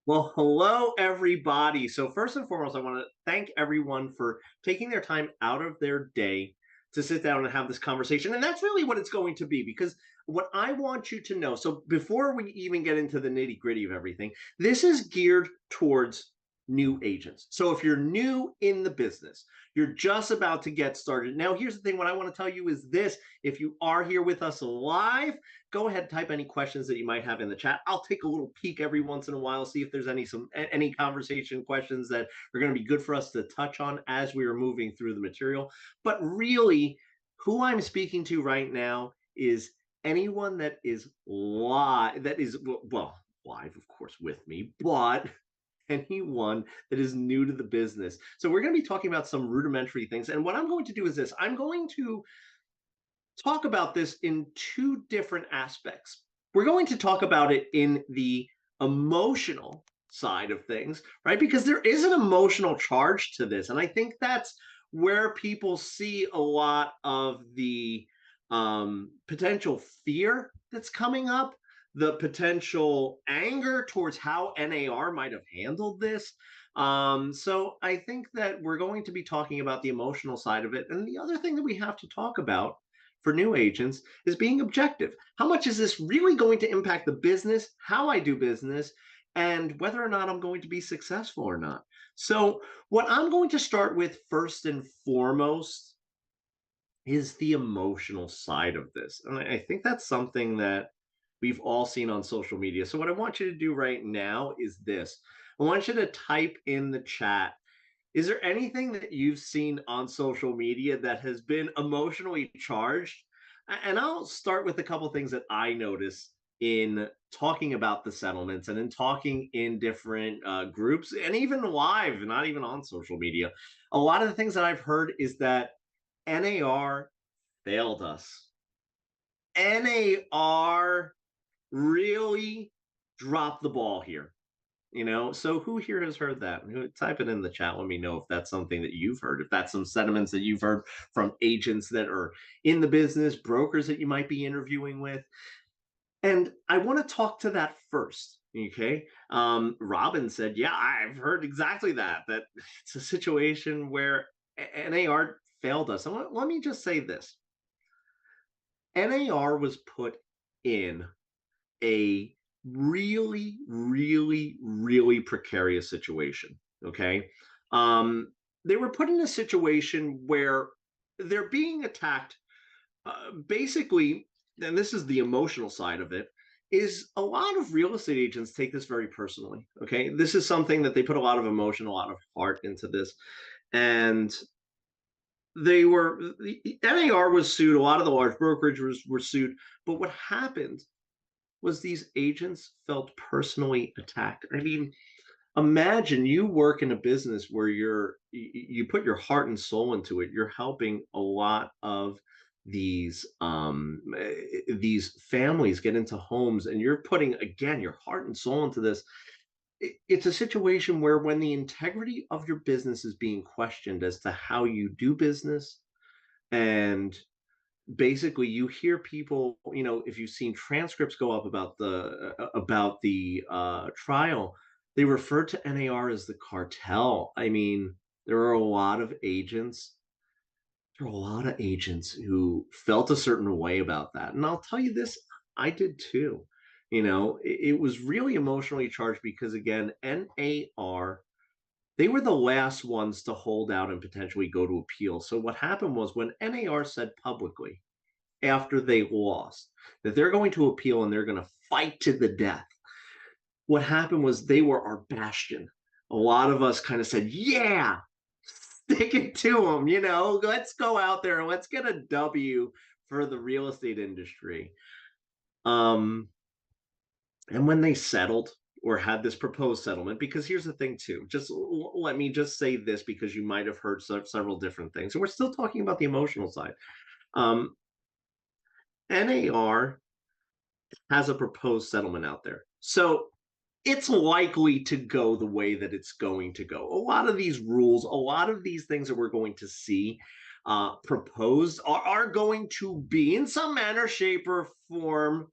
Well, hello, everybody. So, first and foremost, I want to thank everyone for taking their time out of their day to sit down and have this conversation. And that's really what it's going to be because what I want you to know. So, before we even get into the nitty gritty of everything, this is geared towards new agents. So, if you're new in the business, you're just about to get started. Now, here's the thing what I want to tell you is this: if you are here with us live, go ahead and type any questions that you might have in the chat. I'll take a little peek every once in a while, see if there's any conversation questions that are going to be good for us to touch on as we are moving through the material. But really, who I'm speaking to right now is anyone that is live, that is, well, live, of course, with me, but anyone that is new to the business. So we're going to be talking about some rudimentary things. And what I'm going to do is this: I'm going to talk about this in two different aspects. We're going to talk about it in the emotional side of things, right? Because there is an emotional charge to this. And I think that's where people see a lot of the potential fear that's coming up, the potential anger towards how NAR might have handled this. So I think that we're going to be talking about the emotional side of it. And the other thing that we have to talk about for new agents is being objective. How much is this really going to impact the business, how I do business, and whether or not I'm going to be successful or not? So, what I'm going to start with first and foremost is the emotional side of this. And I think that's something that we've all seen on social media. So, what I want you to do right now is this: I want you to type in the chat, is there anything that you've seen on social media that has been emotionally charged? And I'll start with a couple things that I notice in talking about the settlements and in talking in different groups and even live, not even on social media. A lot of the things that I've heard is that NAR failed us. NAR really dropped the ball here. So who here has heard that? Type it in the chat. Let me know if that's something that you've heard, if that's some sentiments that you've heard from agents that are in the business, brokers that you might be interviewing with. And I want to talk to that first. Okay. Robin said, yeah, I've heard exactly that, that it's a situation where NAR failed us. And let me just say this: NAR was put in a really, really, really precarious situation. Okay. They were put in a situation where they're being attacked. Basically, and this is the emotional side of it, is a lot of real estate agents take this very personally. Okay. This is something that they put a lot of emotion, a lot of heart into this. And the NAR was sued, a lot of the large brokerages were sued. But what happened was these agents felt personally attacked. I mean, imagine you work in a business where you put your heart and soul into it. You're helping a lot of these families get into homes, and you're putting again your heart and soul into this. It's a situation where when the integrity of your business is being questioned as to how you do business, and basically you hear people, if you've seen transcripts go up about the trial, they refer to NAR as the cartel. I mean, there are a lot of agents there are a lot of agents who felt a certain way about that, and I'll tell you this: I did too. It was really emotionally charged because, again, NAR, they were the last ones to hold out and potentially go to appeal. So what happened was, when NAR said publicly after they lost that they're going to appeal and they're going to fight to the death, what happened was they were our bastion. A lot of us kind of said, yeah, stick it to them, let's go out there and let's get a W for the real estate industry. Um, and when they settled or had this proposed settlement, because here's the thing too, just let me just say this, because you might have heard several different things, and we're still talking about the emotional side. NAR has a proposed settlement out there. So it's likely to go the way that it's going to go. A lot of these rules, a lot of these things that we're going to see proposed are going to be, in some manner, shape, or form,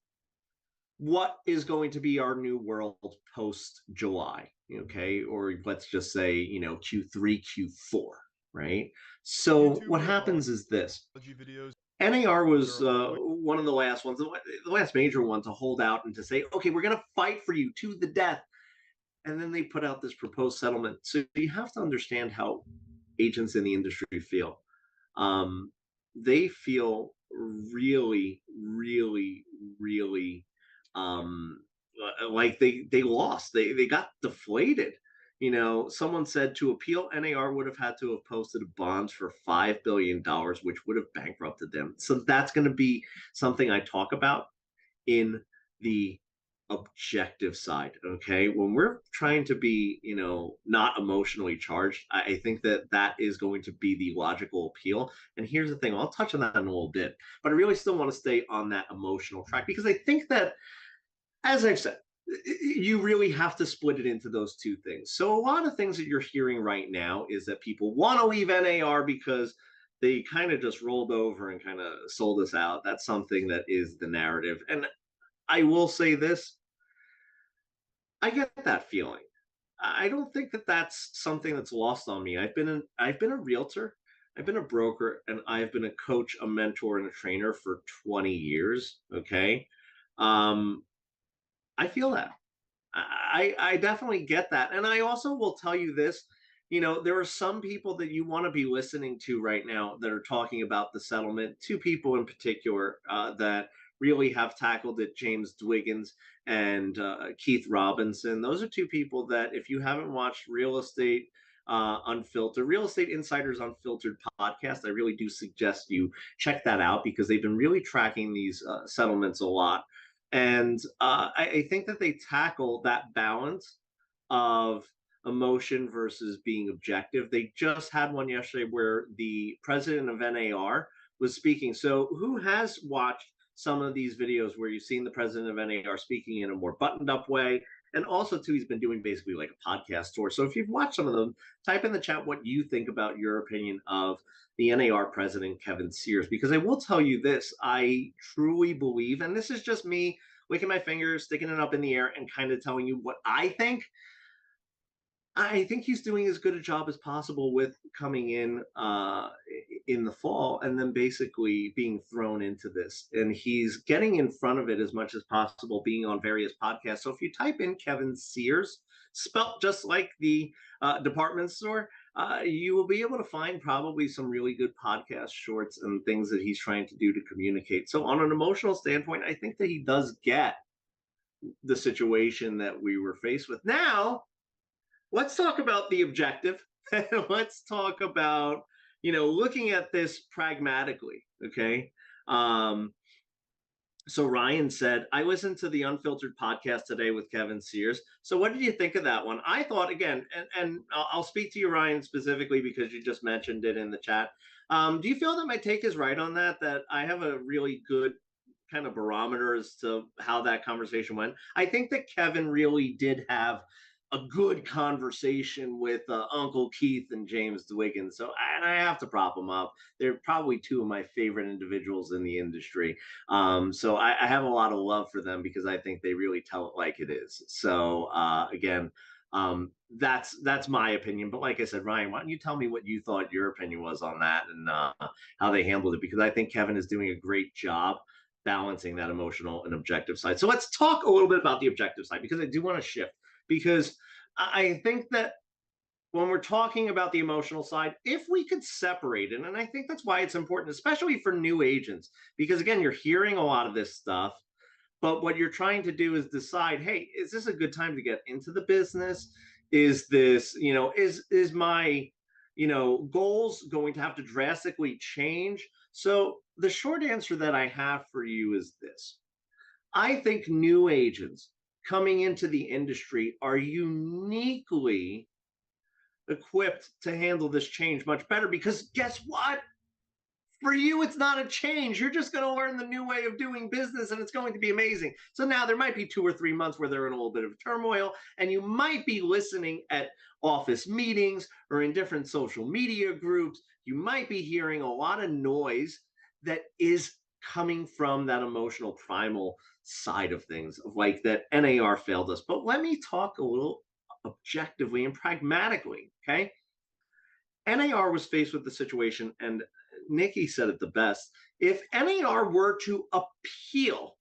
what is going to be our new world post July, okay? Or let's just say, Q3, Q4, right? So YouTube what or happens is this. apology videos NAR that was are always one of the last ones, the last major one to hold out and to say, okay, we're going to fight for you to the death. And then they put out this proposed settlement. So you have to understand how agents in the industry feel. Um, they feel really, really, really um, like they lost. They got deflated. Someone said to appeal, NAR would have had to have posted bonds for $5 billion, which would have bankrupted them. So that's going to be something I talk about in the objective side. Okay, when we're trying to be not emotionally charged, I think that that is going to be the logical appeal. And here's the thing, I'll touch on that in a little bit, but I really still want to stay on that emotional track because I think that, as I've said, you really have to split it into those two things. So a lot of things that you're hearing right now is that people want to leave NAR because they kind of just rolled over and kind of sold us out. That's something that is the narrative. And I will say this, I get that feeling. I don't think that that's something that's lost on me. I've been a realtor, I've been a broker, and I've been a coach, a mentor, and a trainer for 20 years. Okay, um, I feel that. I definitely get that, and I also will tell you this. There are some people that you want to be listening to right now that are talking about the settlement. Two people in particular that really have tackled it: James Dwiggins and Keith Robinson. Those are two people that, if you haven't watched Real Estate Insiders Unfiltered podcast, I really do suggest you check that out because they've been really tracking these settlements a lot. And I think that they tackle that balance of emotion versus being objective. They just had one yesterday where the president of NAR was speaking. So, who has watched some of these videos where you've seen the president of NAR speaking in a more buttoned up way? And also, too, he's been doing basically like a podcast tour. So, if you've watched some of them, type in the chat what you think about your opinion of the NAR president, Kevin Sears, because I will tell you this, I truly believe, and this is just me licking my fingers, sticking it up in the air, and kind of telling you what I think. I think he's doing as good a job as possible with coming in the fall and then basically being thrown into this. And he's getting in front of it as much as possible, being on various podcasts. So if you type in Kevin Sears, spelt just like the department store, you will be able to find probably some really good podcast shorts and things that he's trying to do to communicate. So on an emotional standpoint, I think that he does get the situation that we were faced with. Now, let's talk about the objective. Let's talk about, looking at this pragmatically. Okay. Um, so Ryan said, I listened to the Unfiltered podcast today with Kevin Sears. So what did you think of that one? I thought, again, and I'll speak to you, Ryan, specifically because you just mentioned it in the chat. Do you feel that my take is right on that? That I have a really good kind of barometer as to how that conversation went. I think that Kevin really did have a good conversation with Uncle Keith and James Dwiggins. So, and I have to prop them up. They're probably two of my favorite individuals in the industry. So I have a lot of love for them because I think they really tell it like it is. So again, that's my opinion. But like I said, Ryan, why don't you tell me what you thought your opinion was on that and how they handled it? Because I think Kevin is doing a great job balancing that emotional and objective side. So let's talk a little bit about the objective side because I do want to shift because I think that when we're talking about the emotional side, if we could separate it, and I think that's why it's important, especially for new agents, because again, you're hearing a lot of this stuff, but what you're trying to do is decide, hey, is this a good time to get into the business? Is this, is my, goals going to have to drastically change? So the short answer that I have for you is this. I think new agents coming into the industry are uniquely equipped to handle this change much better because guess what? For you, it's not a change. You're just going to learn the new way of doing business and it's going to be amazing. So now there might be 2 or 3 months where they're in a little bit of turmoil and you might be listening at office meetings or in different social media groups. You might be hearing a lot of noise that is coming from that emotional primal side of things, of like that NAR failed us. But let me talk a little objectively and pragmatically. Okay. NAR was faced with the situation, and Nikki said it the best. If NAR were to appeal,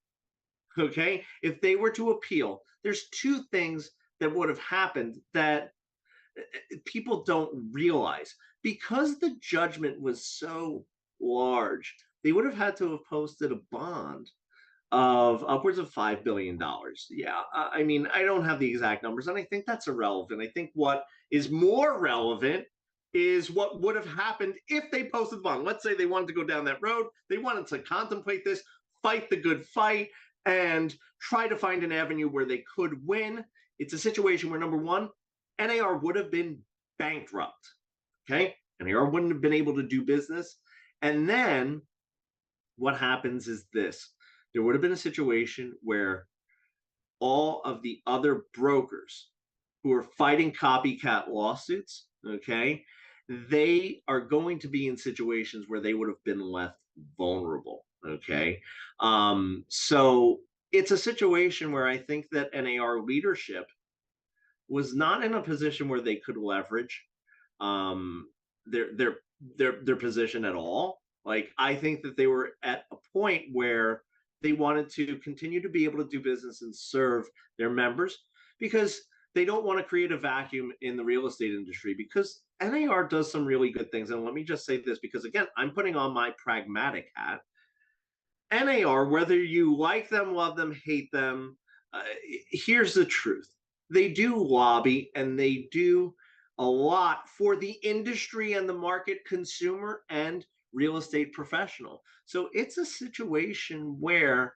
okay, if they were to appeal, there's two things that would have happened that people don't realize. Because the judgment was so large, they would have had to have posted a bond of upwards of $5 billion. Yeah, I mean, I don't have the exact numbers, and I think that's irrelevant. I think what is more relevant is what would have happened if they posted the bond. Let's say they wanted to go down that road, they wanted to contemplate this, fight the good fight, and try to find an avenue where they could win. It's a situation where, number one, NAR would have been bankrupt. Okay, NAR wouldn't have been able to do business. And then what happens is this: there would have been a situation where all of the other brokers who are fighting copycat lawsuits, okay, they are going to be in situations where they would have been left vulnerable. Okay. So it's a situation where I think that NAR leadership was not in a position where they could leverage um, their their their position at all. Like, I think that they were at a point where they wanted to continue to be able to do business and serve their members, because they don't want to create a vacuum in the real estate industry, because NAR does some really good things. And let me just say this, because again, I'm putting on my pragmatic hat. NAR, whether you like them, love them, hate them, here's the truth. They do lobby, and they do a lot for the industry and the market consumer and real estate professional. So it's a situation where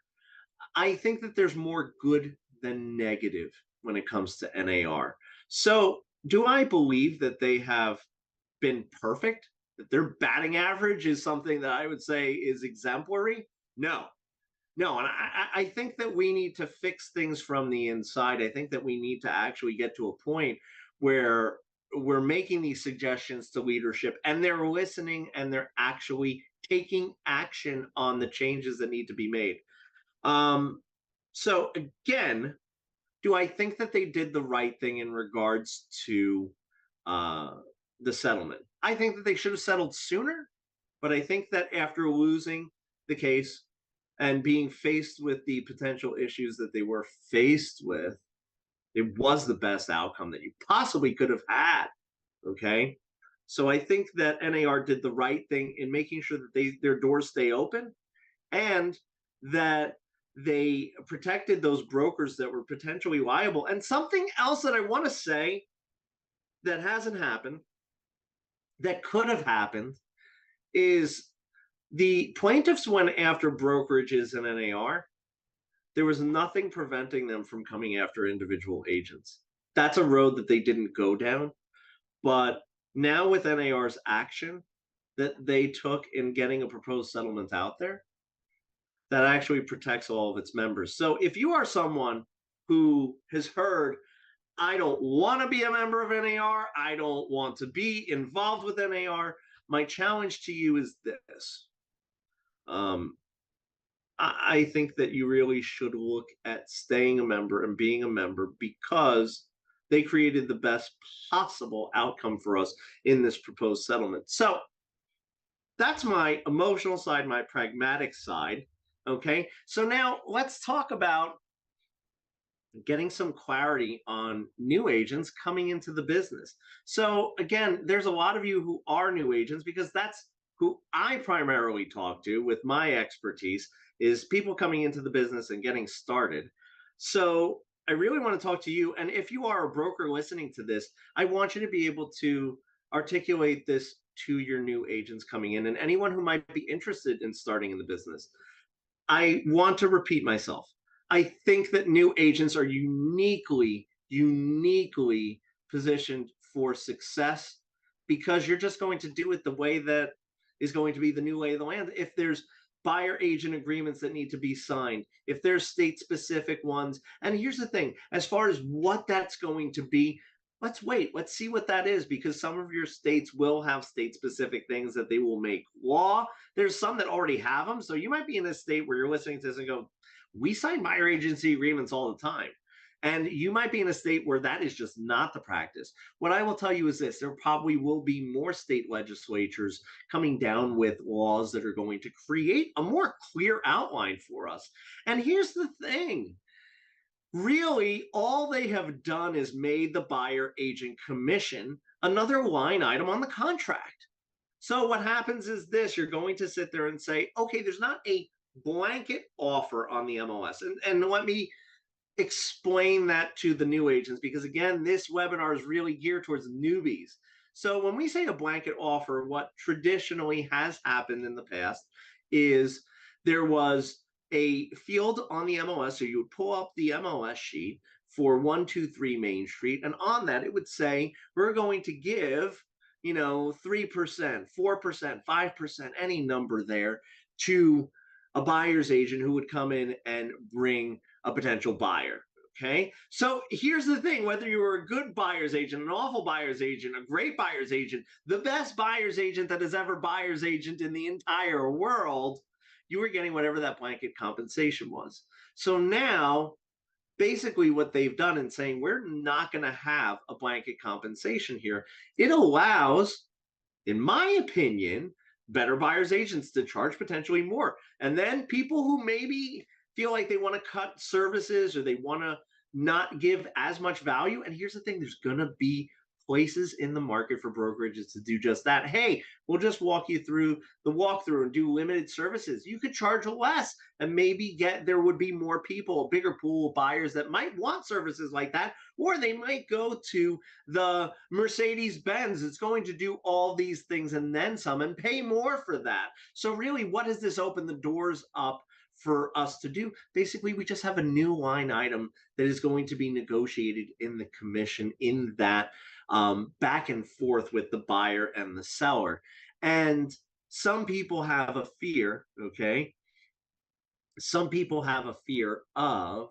I think that there's more good than negative when it comes to NAR. So do I believe that they have been perfect? That their batting average is something that I would say is exemplary? No, no, and I think that we need to fix things from the inside. I think that we need to actually get to a point where we're making these suggestions to leadership, and they're listening, and they're actually taking action on the changes that need to be made. Um, so again, do I think that they did the right thing in regards to uh, the settlement? I think that they should have settled sooner, but I think that after losing the case and being faced with the potential issues that they were faced with, it was the best outcome that you possibly could have had. Okay. So I think that NAR did the right thing in making sure that their doors stay open, and that they protected those brokers that were potentially liable. And something else that I want to say that hasn't happened, that could have happened, is the plaintiffs went after brokerages and NAR. There was nothing preventing them from coming after individual agents. That's a road that they didn't go down. But now, with NAR's action that they took in getting a proposed settlement out there, that actually protects all of its members. So if you are someone who has heard, I don't want to be a member of NAR, I don't want to be involved with NAR, my challenge to you is this. Um, I think that you really should look at staying a member and being a member, because they created the best possible outcome for us in this proposed settlement. So that's my emotional side, my pragmatic side. Okay. So now let's talk about getting some clarity on new agents coming into the business. So again, there's a lot of you who are new agents, because that's who I primarily talk to with my expertise, is people coming into the business and getting started. So I really want to talk to you. And if you are a broker listening to this, I want you to be able to articulate this to your new agents coming in and anyone who might be interested in starting in the business. I want to repeat myself. I think that new agents are uniquely positioned for success, because you're just going to do it the way that is going to be the new lay of the land. If there's buyer agent agreements that need to be signed, if there's state specific ones. And here's the thing: as far as what that's going to be, let's wait. Let's see what that is, because some of your states will have state specific things that they will make law. There's some that already have them. So you might be in a state where you're listening to this and go, we sign buyer agency agreements all the time. And you might be in a state where that is just not the practice. What I will tell you is this: there probably will be more state legislatures coming down with laws that are going to create a more clear outline for us. And here's the thing: really, all they have done is made the buyer agent commission another line item on the contract. So what happens is this: you're going to sit there and say, okay, there's not a blanket offer on the MLS. And let me explain that to the new agents, because again, this webinar is really geared towards newbies. So when we say a blanket offer, what traditionally has happened in the past is there was a field on the MLS. So you would pull up the MLS sheet for 123 Main Street, and on that it would say, we're going to give 3%, 4%, 5%, any number there, to a buyer's agent who would come in and bring a potential buyer. Okay. So here's the thing: whether you were a good buyer's agent, an awful buyer's agent, a great buyer's agent, the best buyer's agent that has ever buyer's agent in the entire world, you were getting whatever that blanket compensation was. So now, basically, what they've done in saying we're not going to have a blanket compensation here, it allows, in my opinion, better buyers agents to charge potentially more. And then people who maybe feel like they want to cut services, or they want to not give as much value. And here's the thing: there's going to be places in the market for brokerages to do just that. Hey, we'll just walk you through the walkthrough and do limited services. You could charge less, and maybe there would be more people, a bigger pool of buyers that might want services like that. Or they might go to the Mercedes Benz it's going to do all these things and then some, and pay more for that. So really, what does this open the doors up for us to do? Basically, we just have a new line item that is going to be negotiated in the commission, in that back and forth with the buyer and the seller. And some people have a fear, okay? Some people have a fear of,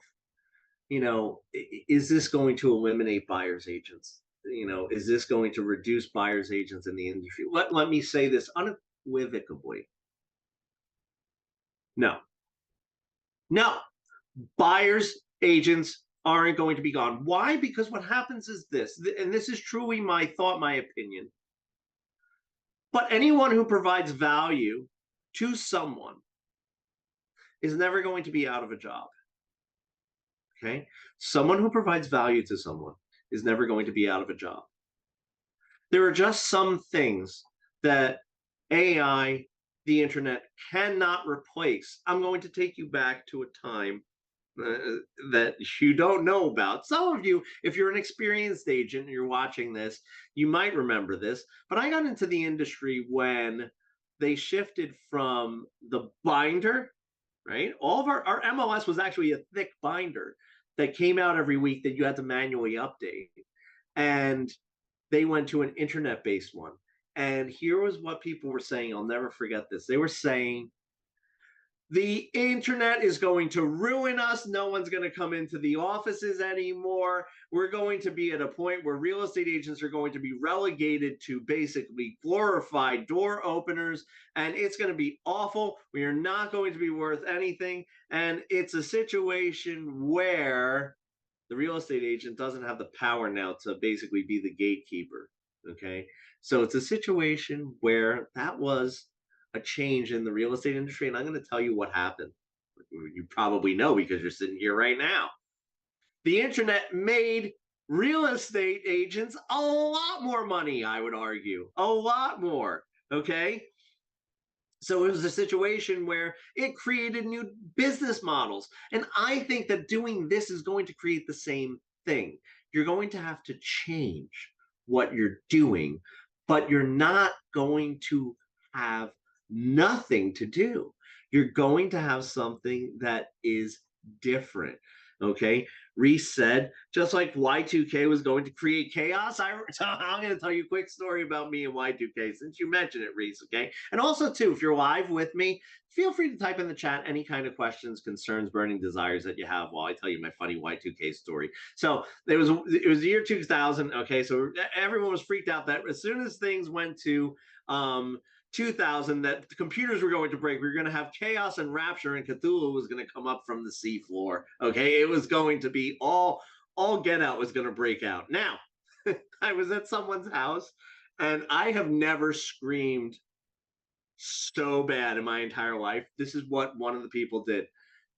is this going to eliminate buyer's agents? Is this going to reduce buyer's agents in the industry? Let me say this unequivocally: no. No, buyers agents aren't going to be gone. Why? Because what happens is this, and this is truly my thought, my opinion, but anyone who provides value to someone is never going to be out of a job. Okay? Someone who provides value to someone is never going to be out of a job. There are just some things that AI, the internet, cannot replace. I'm going to take you back to a time that you don't know about. Some of you, if you're an experienced agent and you're watching this, you might remember this. But I got into the industry when they shifted from the binder, right? All of our MLS was actually a thick binder that came out every week that you had to manually update. And they went to an internet based one. And here was what people were saying. I'll never forget this. They were saying, the internet is going to ruin us. No one's going to come into the offices anymore. We're going to be at a point where real estate agents are going to be relegated to basically glorified door openers, and it's going to be awful. We are not going to be worth anything. And it's a situation where the real estate agent doesn't have the power now to basically be the gatekeeper. Okay. So it's a situation where that was a change in the real estate industry. And I'm going to tell you what happened. You probably know because you're sitting here right now. The internet made real estate agents a lot more money, I would argue, a lot more. Okay. So it was a situation where it created new business models. And I think that doing this is going to create the same thing. You're going to have to change what you're doing, but you're not going to have nothing to do. You're going to have something that is different. Okay. Reese said, just like Y2K was going to create chaos, I'm going to tell you a quick story about me and Y2K since you mentioned it, Reese. Okay. And also, too, if you're live with me, feel free to type in the chat any kind of questions, concerns, burning desires that you have while I tell you my funny Y2K story. So it was the year 2000. Okay. So everyone was freaked out that as soon as things went to, um, 2000, that the computers were going to break. We were going to have chaos and rapture, and Cthulhu was going to come up from the seafloor. Okay, it was going to be all get out was going to break out. Now, I was at someone's house, and I have never screamed so bad in my entire life. This is what one of the people did.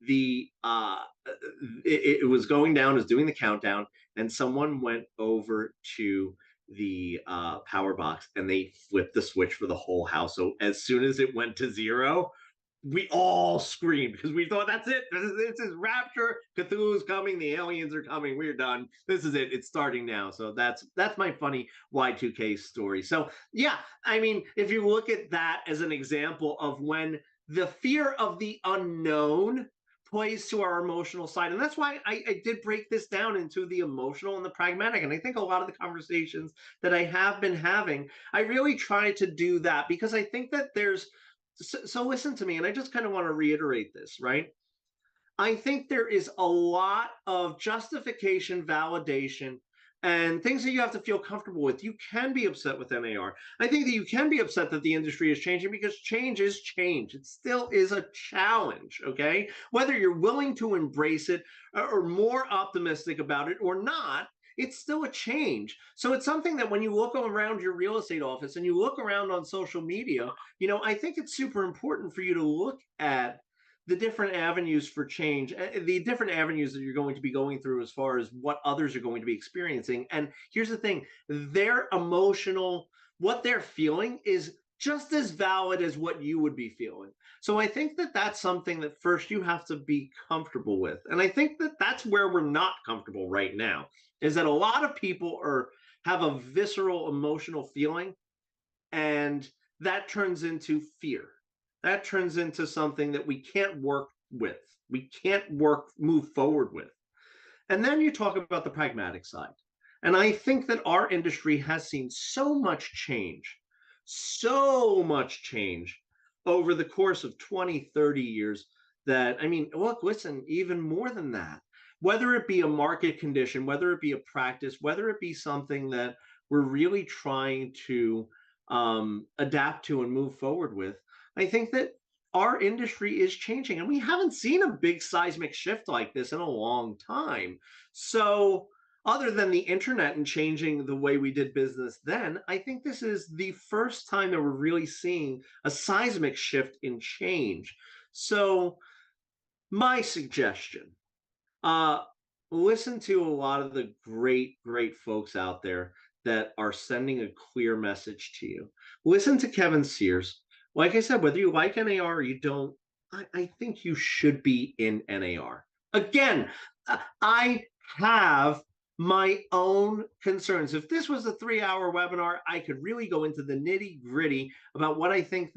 The it was going down, was doing the countdown, and someone went over to the power box and they flipped the switch for the whole house. So as soon as it went to zero, we all screamed because we thought that's it. This is rapture. Cthulhu's coming. The aliens are coming. We're done. This is it. It's starting now. So that's my funny Y2K story. So yeah, I mean, if you look at that as an example of when the fear of the unknown plays to our emotional side. And that's why I did break this down into the emotional and the pragmatic. And I think a lot of the conversations that I have been having, I really try to do that because I think that so listen to me, and I just kind of want to reiterate this, right? I think there is a lot of justification, validation, and things that you have to feel comfortable with. You can be upset with NAR. I think that you can be upset that the industry is changing because change is change. It still is a challenge, okay? Whether you're willing to embrace it or more optimistic about it or not, it's still a change. So it's something that when you look around your real estate office and you look around on social media, I think it's super important for you to look at the different avenues for change, the different avenues that you're going to be going through as far as what others are going to be experiencing. And here's the thing, their emotional, what they're feeling is just as valid as what you would be feeling. So I think that that's something that first you have to be comfortable with. And I think that that's where we're not comfortable right now, is that a lot of people have a visceral emotional feeling, and that turns into fear. That turns into something that we can't work with. We can't move forward with. And then you talk about the pragmatic side. And I think that our industry has seen so much change over the course of 20, 30 years that, I mean, look, listen, even more than that, whether it be a market condition, whether it be a practice, whether it be something that we're really trying to adapt to and move forward with, I think that our industry is changing, and we haven't seen a big seismic shift like this in a long time. So, other than the internet and changing the way we did business then, I think this is the first time that we're really seeing a seismic shift in change. So, my suggestion, uh, listen to a lot of the great folks out there that are sending a clear message to you. Listen to Kevin Sears. Like I said, whether you like NAR or you don't, I think you should be in NAR. Again, I have my own concerns. If this was a 3-hour webinar, I could really go into the nitty gritty about what I think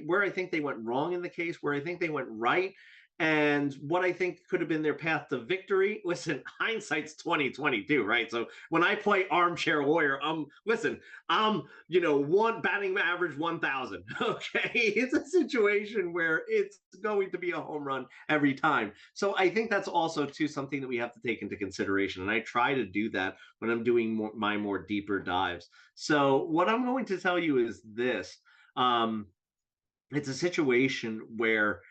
where I think they went wrong in the case, where I think they went right, and what I think could have been their path to victory. Listen, hindsight's 2022, right? So when I play armchair lawyer, I'm one batting average 1,000. Okay, it's a situation where it's going to be a home run every time. So I think that's also too something that we have to take into consideration, and I try to do that when I'm doing my more deeper dives. So what I'm going to tell you is this: um, it's a situation where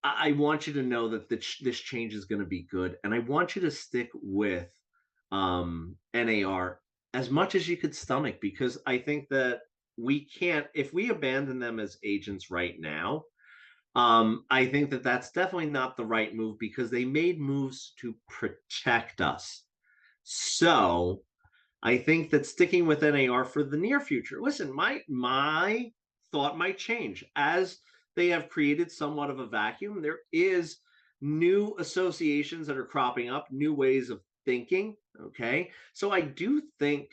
I want you to know that this change is going to be good, and I want you to stick with NAR as much as you could stomach, because I think that we can't, if we abandon them as agents right now. I think that that's definitely not the right move because they made moves to protect us. So I think that sticking with NAR for the near future. Listen, my thought might change as they have created somewhat of a vacuum. There is new associations that are cropping up, new ways of thinking. Okay, so I do think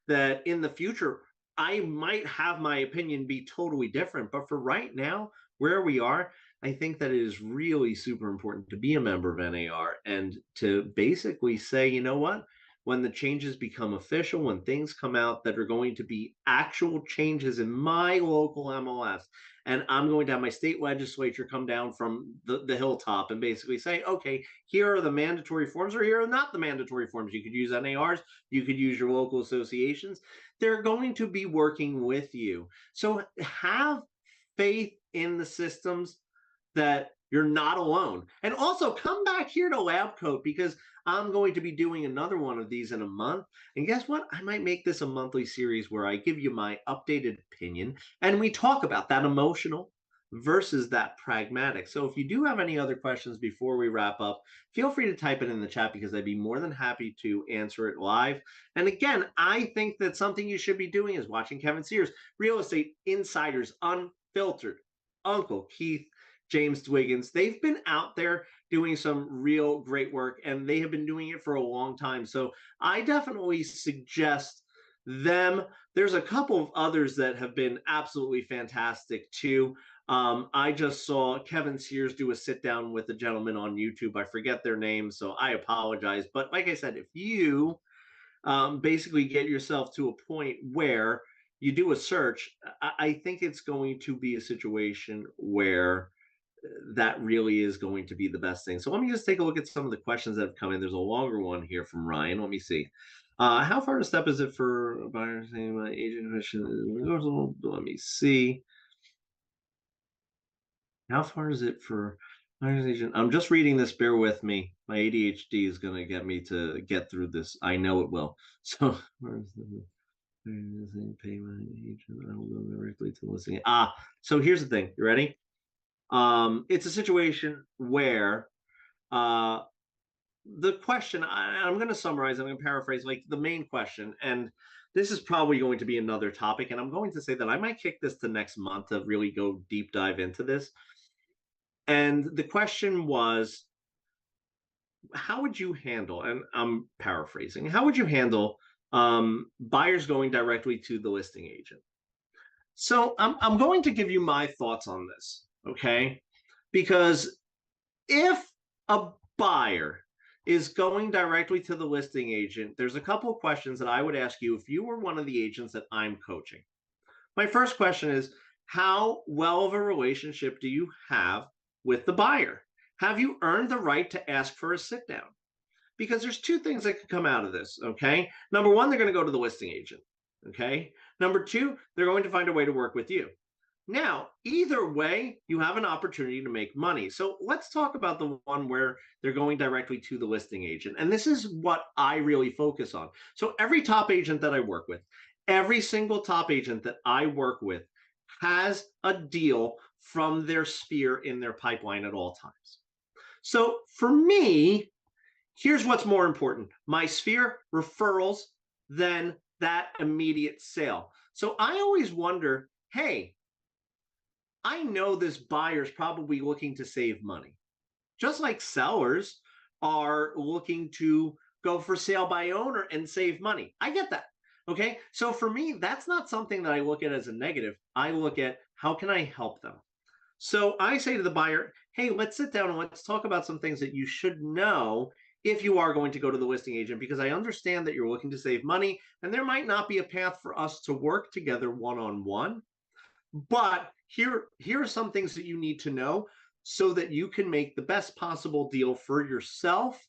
that in the future I might have my opinion be totally different, but for right now, where we are, I think that it is really super important to be a member of NAR and to basically say, you know what? When the changes become official, when things come out that are going to be actual changes in my local MLS, and I'm going to have my state legislature come down from the hilltop and basically say, okay, here are the mandatory forms, or here are not the mandatory forms. You could use NARs, you could use your local associations. They're going to be working with you. So have faith in the systems that you're not alone. And also come back here to Lab Coat because I'm going to be doing another one of these in a month. And guess what? I might make this a monthly series where I give you my updated opinion and we talk about that emotional versus that pragmatic. So if you do have any other questions before we wrap up, feel free to type it in the chat because I'd be more than happy to answer it live. And again, I think that something you should be doing is watching Kevin Sears, Real Estate Insiders Unfiltered, Uncle Keith, James Dwiggins. They've been out there doing some real great work and they have been doing it for a long time. So I definitely suggest them. There's a couple of others that have been absolutely fantastic too. I just saw Kevin Sears do a sit down with a gentleman on YouTube. I forget their name, so I apologize. But like I said, if you basically get yourself to a point where you do a search, I think it's going to be a situation where that really is going to be the best thing. So let me just take a look at some of the questions that have come in. There's a longer one here from Ryan. Let me see. How far a step is it for buyers saying my agent commission? Let me see. How far is it for buyer's agent? I'm just reading this. Bear with me. My ADHD is going to get me to get through this. I know it will. So where's the pay my agent? I will go directly to listing. So here's the thing. You ready? It's a situation where uh, the question, I'm going to summarize, I'm going to paraphrase like the main question, and this is probably going to be another topic, and I'm going to say that I might kick this to next month to really go deep dive into this. And the question was, how would you handle, and I'm paraphrasing, how would you handle buyers going directly to the listing agent? So I'm going to give you my thoughts on this, okay? Because if a buyer is going directly to the listing agent, there's a couple of questions that I would ask you if you were one of the agents that I'm coaching. My first question is, how well of a relationship do you have with the buyer? Have you earned the right to ask for a sit down? Because there's two things that could come out of this, okay? Number one, they're going to go to the listing agent, okay? Number two, they're going to find a way to work with you. Now, either way, you have an opportunity to make money. So let's talk about the one where they're going directly to the listing agent. And this is what I really focus on. So every top agent that I work with, every single top agent that I work with has a deal from their sphere in their pipeline at all times. So for me, here's what's more important: my sphere, referrals, than that immediate sale. So I always wonder, hey, I know this buyer's probably looking to save money, just like sellers are looking to go for sale by owner and save money. I get that. Okay. So for me, that's not something that I look at as a negative. I look at how can I help them? So I say to the buyer, hey, let's sit down and let's talk about some things that you should know if you are going to go to the listing agent, because I understand that you're looking to save money and there might not be a path for us to work together one on one. But here are some things that you need to know so that you can make the best possible deal for yourself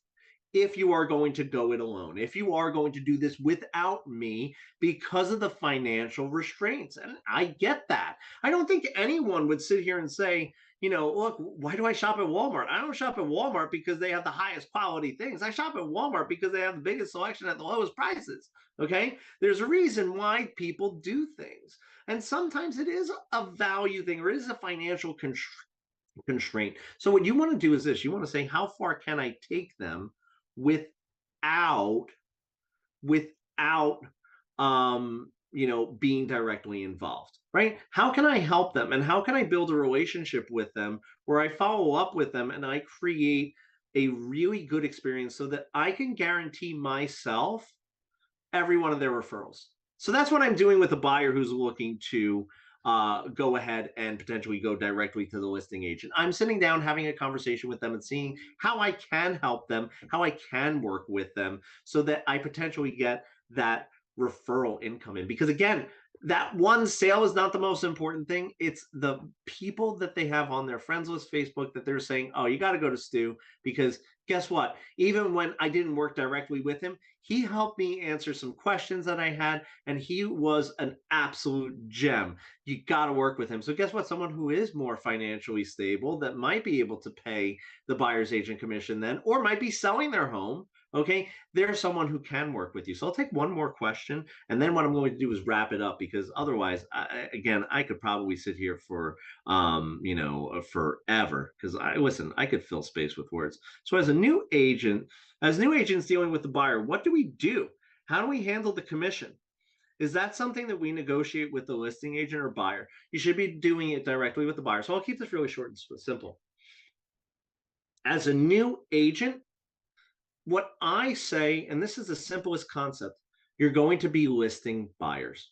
if you are going to go it alone, if you are going to do this without me because of the financial restraints. And I get that. I don't think anyone would sit here and say, look, why do I shop at Walmart? I don't shop at Walmart because they have the highest quality things. I shop at Walmart because they have the biggest selection at the lowest prices. Okay. There's a reason why people do things. And sometimes it is a value thing or it is a financial constraint. So what you want to do is this: you want to say, how far can I take them without without being directly involved, right? How can I help them and how can I build a relationship with them where I follow up with them and I create a really good experience so that I can guarantee myself every one of their referrals? So that's what I'm doing with a buyer who's looking to go ahead and potentially go directly to the listing agent. I'm sitting down having a conversation with them and seeing how I can help them, how I can work with them so that I potentially get that referral income in. Because again, that one sale is not the most important thing. It's the people that they have on their friends list, Facebook, that they're saying, oh, you got to go to Stu because guess what? Even when I didn't work directly with him, he helped me answer some questions that I had, and he was an absolute gem. You got to work with him. So, guess what? Someone who is more financially stable that might be able to pay the buyer's agent commission then, or might be selling their home. Okay, there's someone who can work with you. So I'll take one more question, and then what I'm going to do is wrap it up because otherwise, again, I could probably sit here for forever because I could fill space with words. So as new agents dealing with the buyer, what do we do? How do we handle the commission? Is that something that we negotiate with the listing agent or buyer? You should be doing it directly with the buyer. So I'll keep this really short and simple. As a new agent, what I say, and this is the simplest concept, you're going to be listing buyers,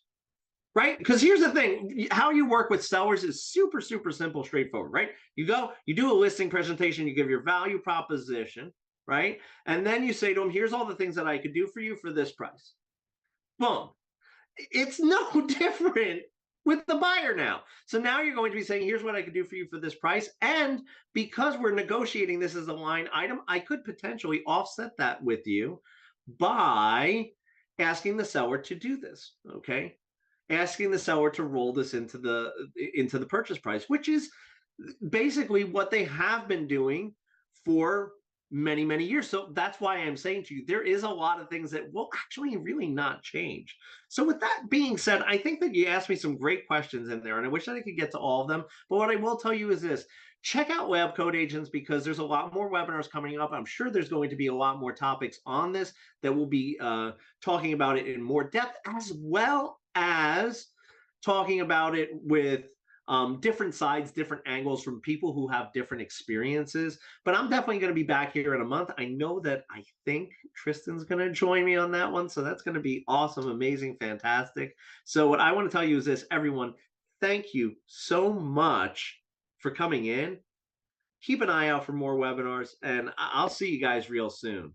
right? Because here's the thing, how you work with sellers is super, super simple, straightforward, right? You go, you do a listing presentation, you give your value proposition, right? And then you say to them, here's all the things that I could do for you for this price. Boom. It's no different with the buyer now. So now you're going to be saying, here's what I could do for you for this price. And because we're negotiating this as a line item, I could potentially offset that with you by asking the seller to do this. Okay. Asking the seller to roll this into the purchase price, which is basically what they have been doing for many, many years. So that's why I'm saying to you, there is a lot of things that will actually really not change. So with that being said, I think that you asked me some great questions in there, and I wish that I could get to all of them. But what I will tell you is this: check out Lab Code Agents because there's a lot more webinars coming up. I'm sure there's going to be a lot more topics on this that will be talking about it in more depth, as well as talking about it with different sides, different angles from people who have different experiences. But I'm definitely going to be back here in a month. I know that I think Tristan's going to join me on that one. So that's going to be awesome, amazing, fantastic. So, what I want to tell you is this, everyone, thank you so much for coming in. Keep an eye out for more webinars, and I'll see you guys real soon.